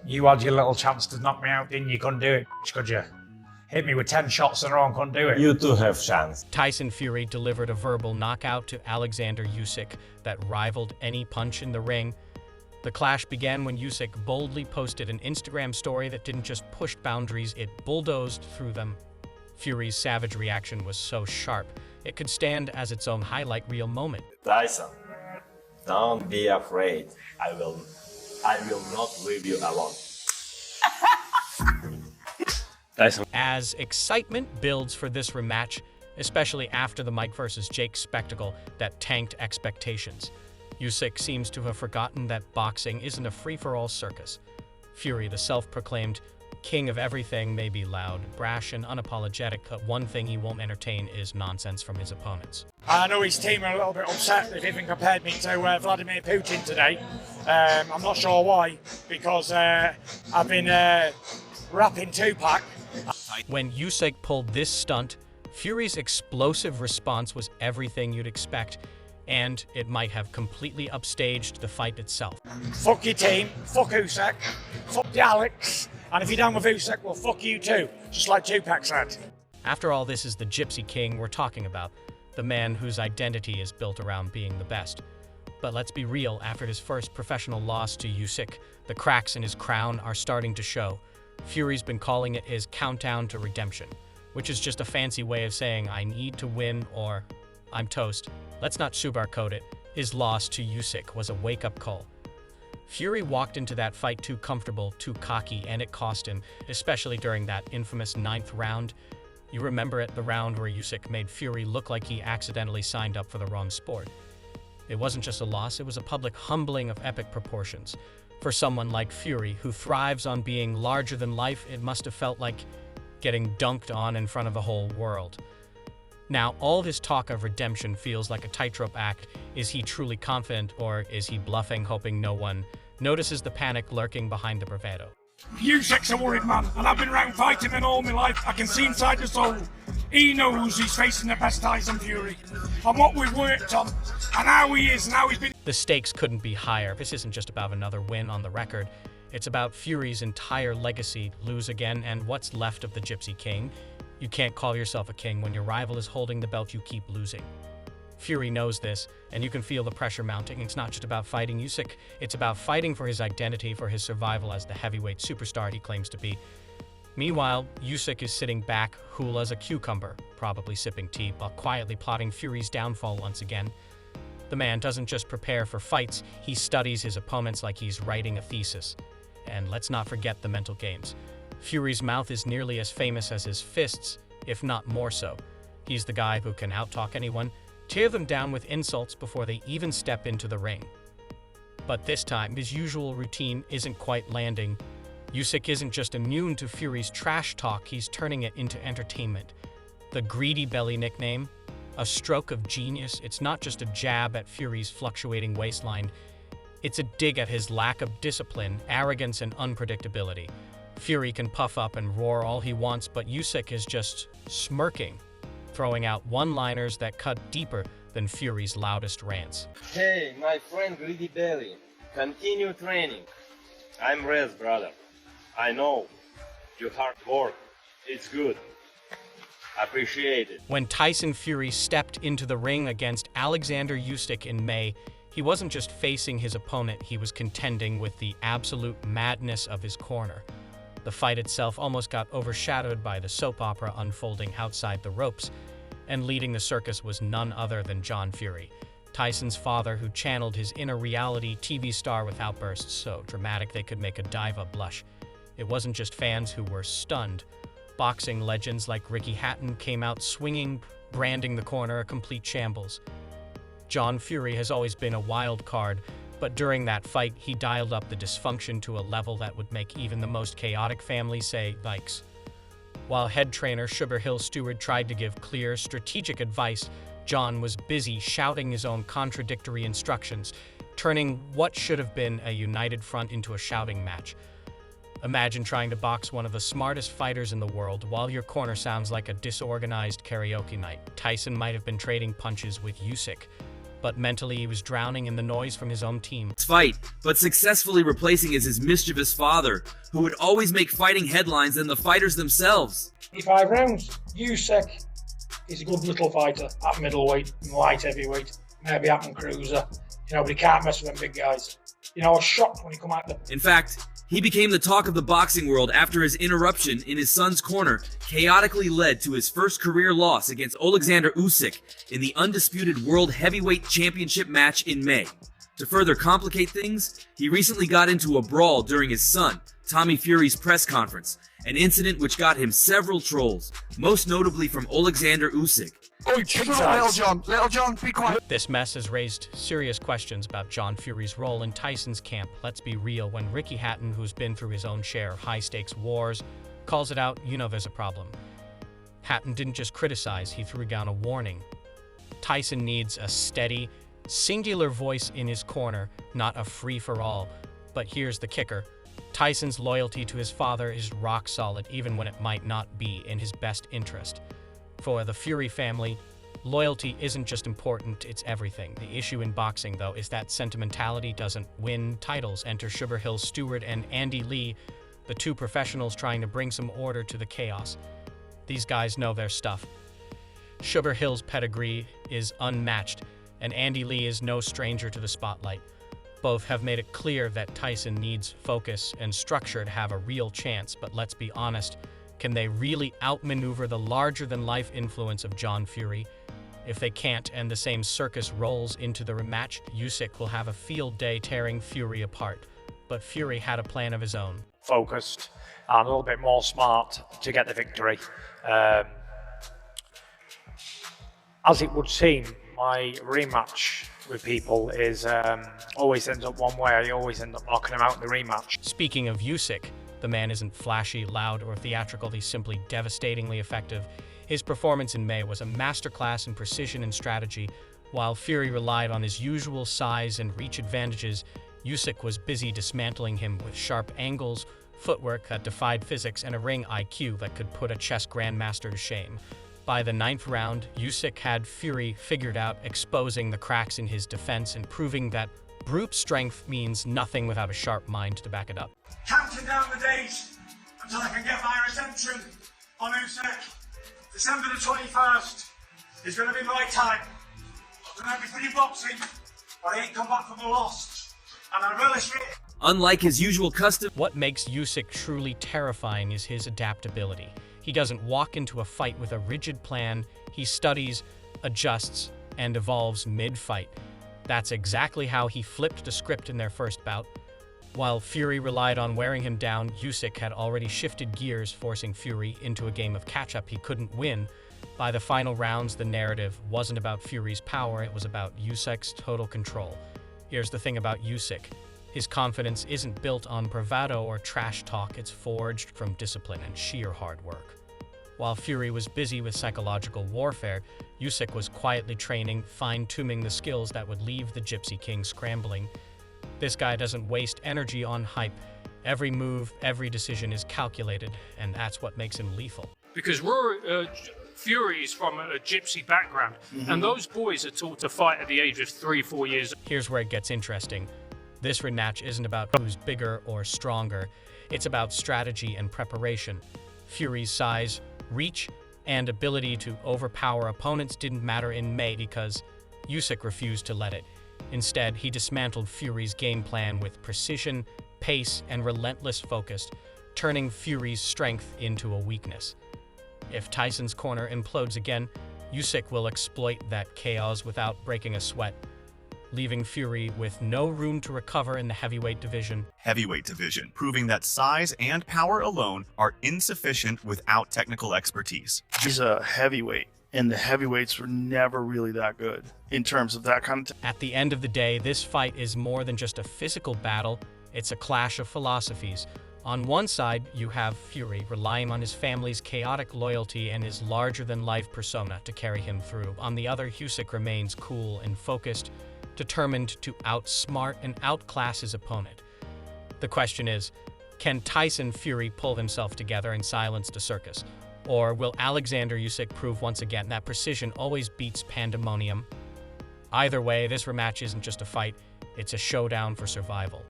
You had your little chance to knock me out, didn't you? Couldn't do it, could you? Hit me with 10 shots in a row and couldn't do it. You too have chance. Tyson Fury delivered a verbal knockout to Oleksandr Usyk that rivaled any punch in the ring. The clash began when Usyk boldly posted an Instagram story that didn't just push boundaries, it bulldozed through them. Fury's savage reaction was so sharp, it could stand as its own highlight reel moment. Tyson, don't be afraid. I will not leave you alone. Tyson. As excitement builds for this rematch, especially after the Mike vs. Jake spectacle that tanked expectations, Usyk seems to have forgotten that boxing isn't a free-for-all circus. Fury, the self-proclaimed king of everything, may be loud, brash, and unapologetic, but one thing he won't entertain is nonsense from his opponents. I know his team are a little bit upset that they've even compared me to Vladimir Putin today. I'm not sure why, because I've been rapping Tupac. When Usyk pulled this stunt, Fury's explosive response was everything you'd expect, and it might have completely upstaged the fight itself. Fuck your team, fuck Usyk, fuck the Alex, and if you're down with Usyk, well, fuck you too, just like Tupac said. After all, this is the Gypsy King we're talking about, the man whose identity is built around being the best. But let's be real, after his first professional loss to Usyk, the cracks in his crown are starting to show. Fury's been calling it his countdown to redemption, which is just a fancy way of saying I need to win or I'm toast. Let's not sugarcoat it. His loss to Usyk was a wake-up call. Fury walked into that fight too comfortable, too cocky, and it cost him, especially during that infamous 9th round. You remember it, the round where Usyk made Fury look like he accidentally signed up for the wrong sport. It wasn't just a loss, it was a public humbling of epic proportions. For someone like Fury, who thrives on being larger than life, it must have felt like getting dunked on in front of the whole world. Now, all this talk of redemption feels like a tightrope act. Is he truly confident, or is he bluffing, hoping no one notices the panic lurking behind the bravado? Usyk's a worried man, and I've been around fighting him all my life. I can see inside the soul. He knows he's facing the best Tyson Fury, and what we've worked on, and how he is, and how he's been. The stakes couldn't be higher. This isn't just about another win on the record. It's about Fury's entire legacy, lose again, and what's left of the Gypsy King. You can't call yourself a king when your rival is holding the belt you keep losing. Fury knows this, and you can feel the pressure mounting. It's not just about fighting Usyk, it's about fighting for his identity, for his survival as the heavyweight superstar he claims to be. Meanwhile, Usyk is sitting back, cool as a cucumber, probably sipping tea, while quietly plotting Fury's downfall once again. The man doesn't just prepare for fights, he studies his opponents like he's writing a thesis. And let's not forget the mental games. Fury's mouth is nearly as famous as his fists, if not more so. He's the guy who can outtalk anyone, tear them down with insults before they even step into the ring. But this time, his usual routine isn't quite landing. Usyk isn't just immune to Fury's trash talk, he's turning it into entertainment. The greedy belly nickname, a stroke of genius. It's not just a jab at Fury's fluctuating waistline, it's a dig at his lack of discipline, arrogance, and unpredictability. Fury can puff up and roar all he wants, but Usyk is just smirking, throwing out one-liners that cut deeper than Fury's loudest rants. Hey, my friend Greedy Belly, continue training. I'm rest, brother. I know. Your hard work. It's good. Appreciate it. When Tyson Fury stepped into the ring against Oleksandr Usyk in May, he wasn't just facing his opponent, he was contending with the absolute madness of his corner. The fight itself almost got overshadowed by the soap opera unfolding outside the ropes, and leading the circus was none other than John Fury, Tyson's father, who channeled his inner reality TV star with outbursts so dramatic they could make a diva blush. It wasn't just fans who were stunned. Boxing legends like Ricky Hatton came out swinging, branding the corner a complete shambles. John Fury has always been a wild card, but during that fight, he dialed up the dysfunction to a level that would make even the most chaotic family say, yikes. While head trainer Sugar Hill Stewart tried to give clear, strategic advice, John was busy shouting his own contradictory instructions, turning what should have been a united front into a shouting match. Imagine trying to box one of the smartest fighters in the world while your corner sounds like a disorganized karaoke night. Tyson might have been trading punches with Usyk, but mentally he was drowning in the noise from his own team. Fight, but successfully replacing his mischievous father, who would always make fighting headlines than the fighters themselves. 5 rounds. Usyk is a good little fighter at middleweight and light heavyweight, maybe up and cruiser, but he can't mess with them big guys. I was shocked when he come out the... In fact, he became the talk of the boxing world after his interruption in his son's corner chaotically led to his first career loss against Oleksandr Usyk in the undisputed World Heavyweight Championship match in May. To further complicate things, he recently got into a brawl during his son, Tommy Fury's press conference, an incident which got him several trolls, most notably from Oleksandr Usyk. Oh, Little John, be quiet. This mess has raised serious questions about John Fury's role in Tyson's camp. Let's be real, when Ricky Hatton, who's been through his own share of high-stakes wars, calls it out, there's a problem. Hatton didn't just criticize, he threw down a warning. Tyson needs a steady, singular voice in his corner, not a free-for-all. But here's the kicker. Tyson's loyalty to his father is rock solid, even when it might not be in his best interest. For the Fury family, loyalty isn't just important, it's everything. The issue in boxing, though, is that sentimentality doesn't win titles. Enter Sugar Hill Stewart and Andy Lee, the two professionals trying to bring some order to the chaos. These guys know their stuff. Sugar Hill's pedigree is unmatched, and Andy Lee is no stranger to the spotlight. Both have made it clear that Tyson needs focus and structure to have a real chance, but let's be honest, can they really outmaneuver the larger-than-life influence of John Fury? If they can't, and the same circus rolls into the rematch, Usyk will have a field day tearing Fury apart. But Fury had a plan of his own. Focused and a little bit more smart to get the victory. As it would seem, my rematch with people is always ends up one way. I always end up knocking them out in the rematch. Speaking of Usyk, the man isn't flashy, loud, or theatrical. He's simply devastatingly effective. His performance in May was a masterclass in precision and strategy. While Fury relied on his usual size and reach advantages, Usyk was busy dismantling him with sharp angles, footwork that defied physics, and a ring IQ that could put a chess grandmaster to shame. By the 9th round, Usyk had Fury figured out, exposing the cracks in his defense and proving that brute strength means nothing without a sharp mind to back it up. Counting down the days until I can get my redemption on Usyk. December the 21st is going to be my time. I've done everything in boxing, but I ain't come back from the lost. And I relish it. Unlike his usual custom, What makes Usyk truly terrifying is his adaptability. He doesn't walk into a fight with a rigid plan. He studies, adjusts, and evolves mid-fight. That's exactly how he flipped the script in their first bout. While Fury relied on wearing him down, Usyk had already shifted gears, forcing Fury into a game of catch-up he couldn't win. By the final rounds, the narrative wasn't about Fury's power, it was about Usyk's total control. Here's the thing about Usyk. His confidence isn't built on bravado or trash talk, it's forged from discipline and sheer hard work. While Fury was busy with psychological warfare, Usyk was quietly training, fine-tuning the skills that would leave the Gypsy King scrambling. This guy doesn't waste energy on hype. Every move, every decision is calculated, and that's what makes him lethal. Because Fury is from a gypsy background, and those boys are taught to fight at the age of 3-4 years. Here's where it gets interesting. This rematch isn't about who's bigger or stronger. It's about strategy and preparation. Fury's size, reach, and ability to overpower opponents didn't matter in May because Usyk refused to let it. Instead, he dismantled Fury's game plan with precision, pace, and relentless focus, turning Fury's strength into a weakness. If Tyson's corner implodes again, Usyk will exploit that chaos without breaking a sweat, leaving Fury with no room to recover in the heavyweight division. Heavyweight division, proving that size and power alone are insufficient without technical expertise. He's a heavyweight, and the heavyweights were never really that good in terms of that kind of At the end of the day, this fight is more than just a physical battle, it's a clash of philosophies. On one side, you have Fury relying on his family's chaotic loyalty and his larger-than-life persona to carry him through. On the other, Usyk remains cool and focused, determined to outsmart and outclass his opponent. The question is, can Tyson Fury pull himself together and silence the circus? Or will Oleksandr Usyk prove once again that precision always beats pandemonium? Either way, this rematch isn't just a fight, it's a showdown for survival.